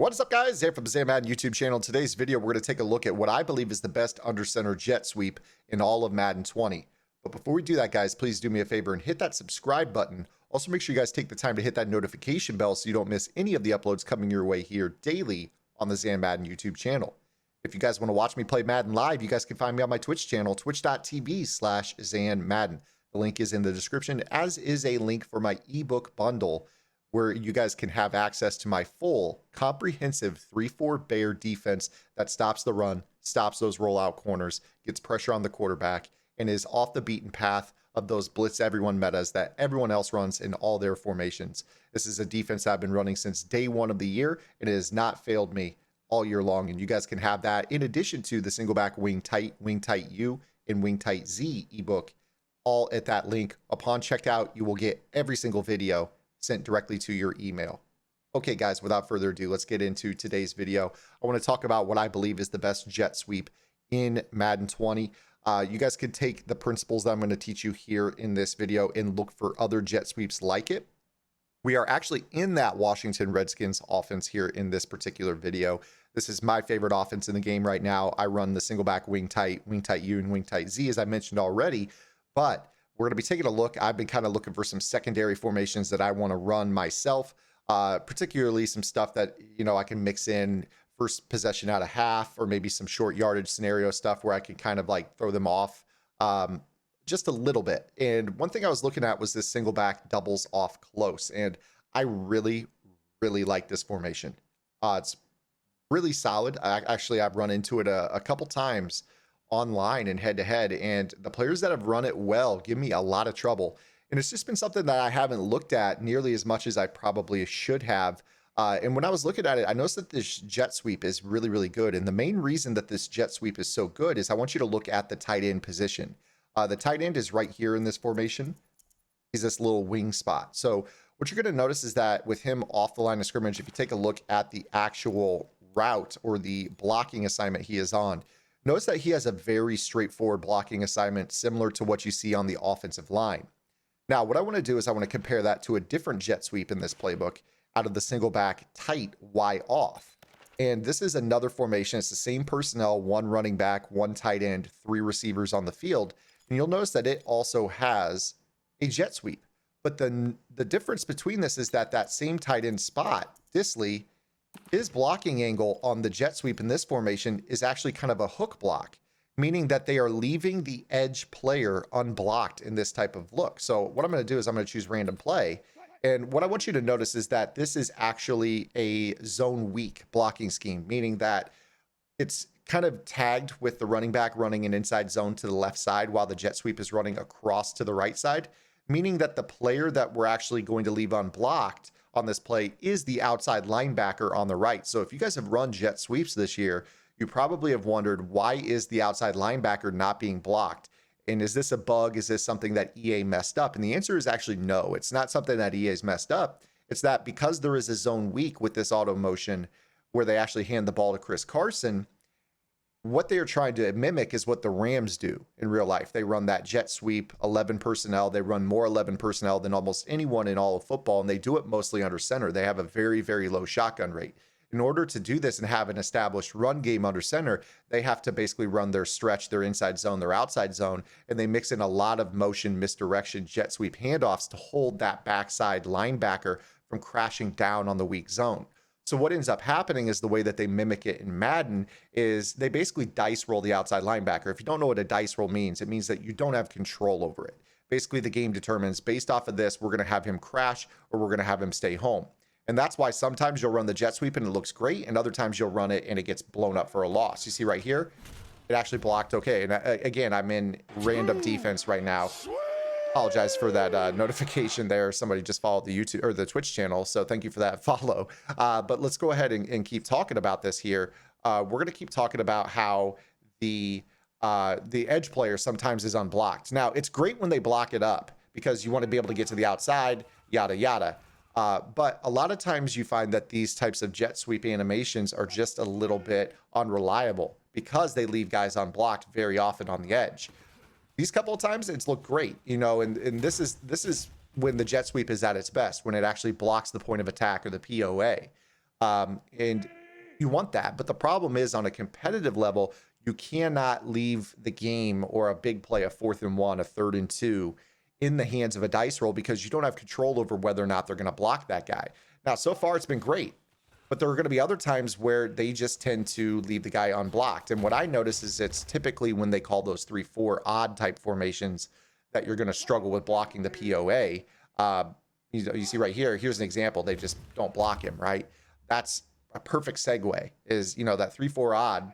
What is up, guys? Here from the Madden YouTube channel. In today's video, we're going to take a look at what I believe is the best under center jet sweep in all of Madden 20. But before we do that, guys, please do me a favor and hit that subscribe button. Also, make sure you guys take the time to hit that notification bell so you don't miss any of the uploads coming your way here daily on the Madden YouTube channel. If you guys want to watch me play Madden live, you guys can find me on my Twitch channel, twitch.tv/ZanMadden. The link is in the description, as is a link for my ebook bundle, where you guys can have access to my full comprehensive 3-4 bear defense that stops the run, stops those rollout corners, gets pressure on the quarterback, and is off the beaten path of those blitz everyone metas that everyone else runs in all their formations. This is a defense I've been running since day one of the year, and it has not failed me all year long. And you guys can have that in addition to the single back wing tight U, and wing tight Z ebook, all at that link. Upon checkout, you will get every single video sent directly to your email. Okay, guys, without further ado, let's get into today's video. I want to talk about what I believe is the best jet sweep in Madden 20. You guys can take the principles that I'm going to teach you here in this video and look for other jet sweeps like it. We are actually in that Washington Redskins offense here in this particular video. This is my favorite offense in the game right now. I run the single back wing tight U, and wing tight Z, as I mentioned already, but we're going to be taking a look. I've been kind of looking for some secondary formations that I want to run myself, particularly some stuff that, I can mix in first possession out of half, or maybe some short yardage scenario stuff where I can kind of like throw them off just a little bit. And one thing I was looking at was this single back doubles off close. And I really, really like this formation. It's really solid. I've run into it a couple times online and head to head, and the players that have run it well give me a lot of trouble. And it's just been something that I haven't looked at nearly as much as I probably should have. And when I was looking at it, I noticed that this jet sweep is really, really good. And the main reason that this jet sweep is so good is I want you to look at the tight end position. The tight end is right here in this formation. He's this little wing spot. So what you're going to notice is that with him off the line of scrimmage, if you take a look at the actual route or the blocking assignment he is on, notice that he has a very straightforward blocking assignment similar to what you see on the offensive line. Now, what I want to do is I want to compare that to a different jet sweep in this playbook out of the single back tight Y off. And this is another formation. It's the same personnel, one running back, one tight end, 3 receivers on the field. And you'll notice that it also has a jet sweep. But the difference between this is that that same tight end spot, Disley, his blocking angle on the jet sweep in this formation is actually kind of a hook block, meaning that they are leaving the edge player unblocked in this type of look. So what I'm going to do is I'm going to choose random play. And what I want you to notice is that this is actually a zone weak blocking scheme, meaning that it's kind of tagged with the running back running an inside zone to the left side while the jet sweep is running across to the right side, meaning that the player that we're actually going to leave unblocked on this play is the outside linebacker on the right. So if you guys have run jet sweeps this year, you probably have wondered, why is the outside linebacker not being blocked? And is this a bug? Is this something that EA messed up? And the answer is actually no. It's not something that EA's messed up. It's that because there is a zone weak with this auto motion where they actually hand the ball to Chris Carson, what they are trying to mimic is what the Rams do in real life. They run that jet sweep, 11 personnel. They run more 11 personnel than almost anyone in all of football, and they do it mostly under center. They have a very, very low shotgun rate. In order to do this and have an established run game under center, they have to basically run their stretch, their inside zone, their outside zone, and they mix in a lot of motion, misdirection, jet sweep handoffs to hold that backside linebacker from crashing down on the weak zone. So what ends up happening is the way that they mimic it in Madden is they basically dice roll the outside linebacker. If you don't know what a dice roll means, it means that you don't have control over it. Basically, the game determines, based off of this, we're going to have him crash or we're going to have him stay home. And that's why sometimes you'll run the jet sweep and it looks great, and other times you'll run it and it gets blown up for a loss. You see right here, it actually blocked okay. And again, I'm in random defense right now. Apologize for that notification there. Somebody just followed the YouTube or the Twitch channel, so thank you for that follow. But let's go ahead and keep talking about this here. We're going to keep talking about how the edge player sometimes is unblocked. Now, it's great when they block it up because you want to be able to get to the outside, yada yada. But a lot of times you find that these types of jet sweep animations are just a little bit unreliable because they leave guys unblocked very often on the edge. These couple of times it's looked great, and this is when the jet sweep is at its best, when it actually blocks the point of attack or the POA. And you want that. But the problem is, on a competitive level, you cannot leave the game or a big play, a 4th and 1, a 3rd and 2, in the hands of a dice roll, because you don't have control over whether or not they're going to block that guy. Now, so far, it's been great. But there are going to be other times where they just tend to leave the guy unblocked. And what I notice is it's typically when they call those 3-4 odd type formations that you're going to struggle with blocking the POA. You see right here, here's an example. They just don't block him, right? That's a perfect segue, is, that 3-4 odd.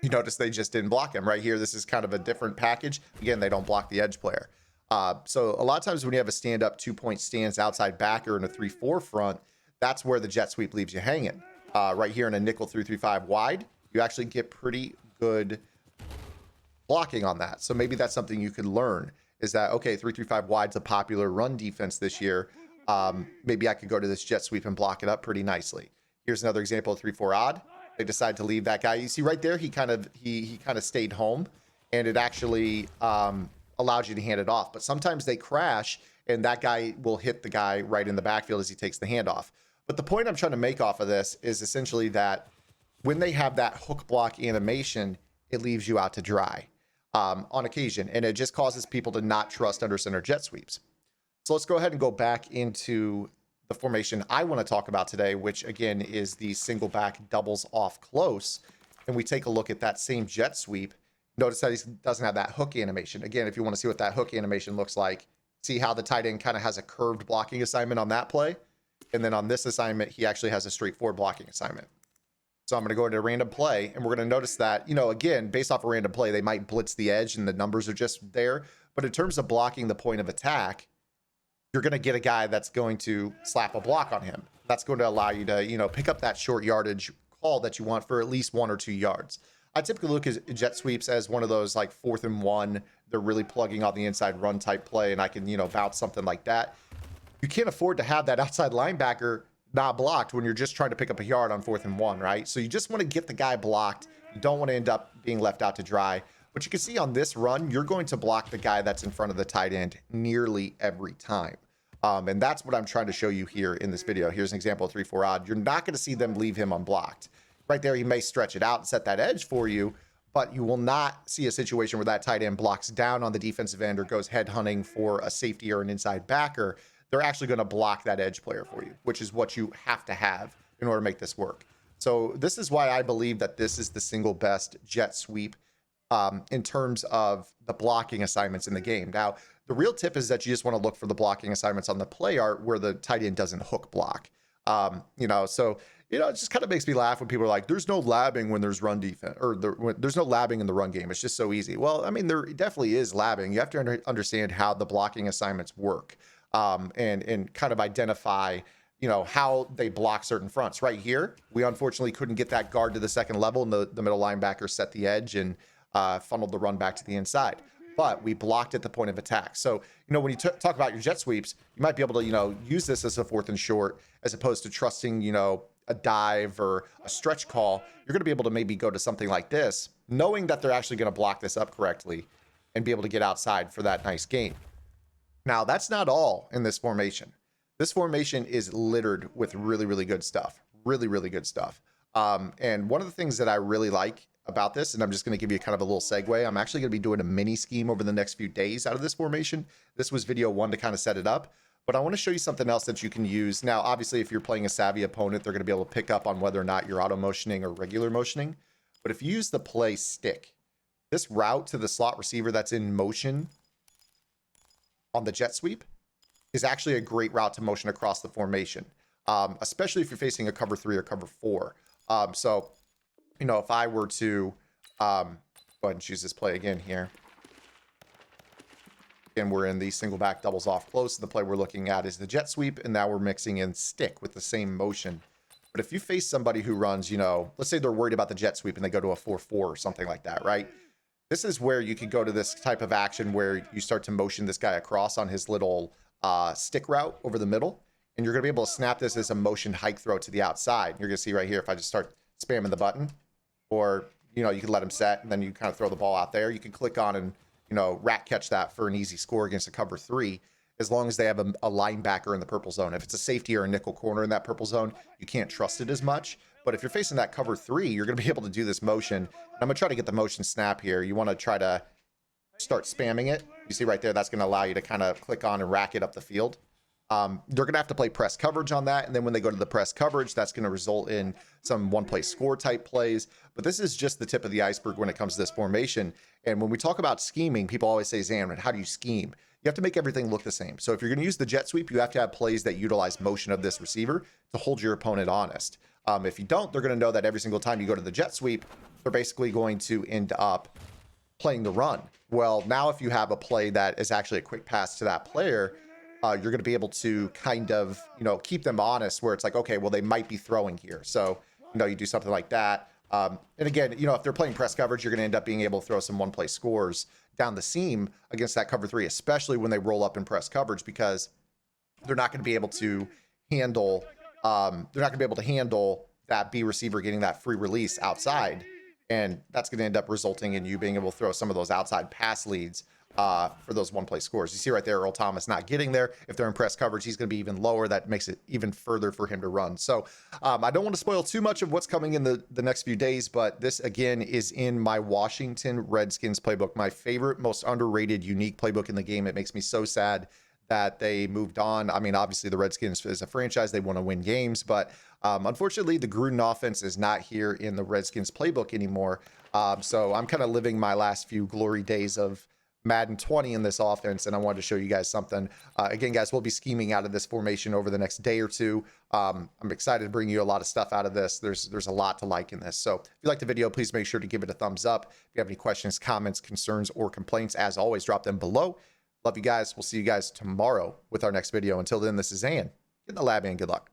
You notice they just didn't block him right here. This is kind of a different package. Again, they don't block the edge player. So a lot of times when you have a stand-up 2-point stance outside backer and a 3-4 front, that's where the jet sweep leaves you hanging. Right here in a nickel 3-3-5 wide, you actually get pretty good blocking on that. So maybe that's something you could learn, is that, okay, 3-3-5 wide's a popular run defense this year. Maybe I could go to this jet sweep and block it up pretty nicely. Here's another example of 3-4 odd. They decide to leave that guy. You see right there, he kind of stayed home, and it actually allows you to hand it off. But sometimes they crash, and that guy will hit the guy right in the backfield as he takes the handoff. But the point I'm trying to make off of this is essentially that when they have that hook block animation, it leaves you out to dry on occasion, and it just causes people to not trust under center jet sweeps. So let's go ahead and go back into the formation I want to talk about today, which again is the single back doubles off close. And we take a look at that same jet sweep. Notice that he doesn't have that hook animation. Again, if you want to see what that hook animation looks like, see how the tight end kind of has a curved blocking assignment on that play. And then on this assignment, he actually has a straightforward blocking assignment. So I'm going to go into a random play, and we're going to notice that, again, based off a random play, they might blitz the edge and the numbers are just there. But in terms of blocking the point of attack, you're going to get a guy that's going to slap a block on him. That's going to allow you to, pick up that short yardage call that you want for at least 1 or 2 yards. I typically look at jet sweeps as one of those like 4th and 1. They're really plugging on the inside run type play, and I can, bounce something like that. You can't afford to have that outside linebacker not blocked when you're just trying to pick up a yard on 4th and 1, right? So you just want to get the guy blocked. You don't want to end up being left out to dry. But you can see on this run, you're going to block the guy that's in front of the tight end nearly every time. And that's what I'm trying to show you here in this video. Here's an example of 3-4 odd. You're not going to see them leave him unblocked. Right there, he may stretch it out and set that edge for you, but you will not see a situation where that tight end blocks down on the defensive end or goes head hunting for a safety or an inside backer. They're actually going to block that edge player for you, which is what you have to have in order to make this work. So this is why I believe that this is the single best jet sweep in terms of the blocking assignments in the game. Now, the real tip is that you just want to look for the blocking assignments on the play art where the tight end doesn't hook block. It just kind of makes me laugh when people are like, there's no labbing when there's run defense, or there's no labbing in the run game. It's just so easy. Well, I mean, there definitely is labbing. You have to understand how the blocking assignments work and kind of identify, how they block certain fronts. Right here, we unfortunately couldn't get that guard to the second level, and the middle linebacker set the edge and funneled the run back to the inside. But we blocked at the point of attack. So, when you talk about your jet sweeps, you might be able to, use this as a 4th and short, as opposed to trusting, a dive or a stretch call. You're going to be able to maybe go to something like this, knowing that they're actually going to block this up correctly and be able to get outside for that nice gain. Now, that's not all in this formation. This formation is littered with really, really good stuff. Really, really good stuff. And one of the things that I really like about this, and I'm just going to give you kind of a little segue, I'm actually going to be doing a mini scheme over the next few days out of this formation. This was video 1 to kind of set it up, but I want to show you something else that you can use. Now, obviously, if you're playing a savvy opponent, they're going to be able to pick up on whether or not you're auto motioning or regular motioning. But if you use the play stick, this route to the slot receiver that's in motion on the jet sweep is actually a great route to motion across the formation, especially if you're facing a cover 3 or cover 4. If I were to go ahead and choose this play again here. Again, we're in the single back doubles off close. The play we're looking at is the jet sweep, and now we're mixing in stick with the same motion. But if you face somebody who runs, let's say they're worried about the jet sweep and they go to a 4-4 or something like that, right? This is where you could go to this type of action where you start to motion this guy across on his little stick route over the middle. And you're going to be able to snap this as a motion hike throw to the outside. You're going to see right here, if I just start spamming the button, or, you can let him set and then you kind of throw the ball out there. You can click on and, rat catch that for an easy score against a cover 3. as long as they have a linebacker in the purple zone. If it's a safety or a nickel corner in that purple zone, you can't trust it as much. But if you're facing that cover 3, you're going to be able to do this motion. And I'm going to try to get the motion snap here. You want to try to start spamming it. You see right there, that's going to allow you to kind of click on and rack it up the field. They're going to have to play press coverage on that. And then when they go to the press coverage, that's going to result in some one-play score type plays. But this is just the tip of the iceberg when it comes to this formation. And when we talk about scheming, people always say, Zan, how do you scheme? You have to make everything look the same. So if you're going to use the jet sweep, you have to have plays that utilize motion of this receiver to hold your opponent honest. If you don't, they're going to know that every single time you go to the jet sweep, they're basically going to end up playing the run. Well, now if you have a play that is actually a quick pass to that player, you're going to be able to kind of, keep them honest where it's like, okay, well, they might be throwing here. So, you do something like that. And again, if they're playing press coverage, you're going to end up being able to throw some one-play scores down the seam against that cover 3, especially when they roll up in press coverage, because they're not going to be able to handle, that B receiver getting that free release outside. And that's going to end up resulting in you being able to throw some of those outside pass leads for those one-play scores. You see right there, Earl Thomas not getting there. If they're in press coverage, he's going to be even lower. That makes it even further for him to run. So I don't want to spoil too much of what's coming in the next few days, but this, again, is in my Washington Redskins playbook, my favorite, most underrated, unique playbook in the game. It makes me so sad that they moved on. I mean, obviously, the Redskins as a franchise, they want to win games, but unfortunately, the Gruden offense is not here in the Redskins playbook anymore. So I'm kind of living my last few glory days of Madden 20 in this offense, and I wanted to show you guys something. Again, guys, we'll be scheming out of this formation over the next day or two. I'm excited to bring you a lot of stuff out of this. There's a lot to like in this. So if you like the video, please make sure to give it a thumbs up. If you have any questions, comments, concerns, or complaints, as always, drop them below. Love you guys. We'll see you guys tomorrow with our next video. Until then, this is Zan. Get in the lab, and good luck.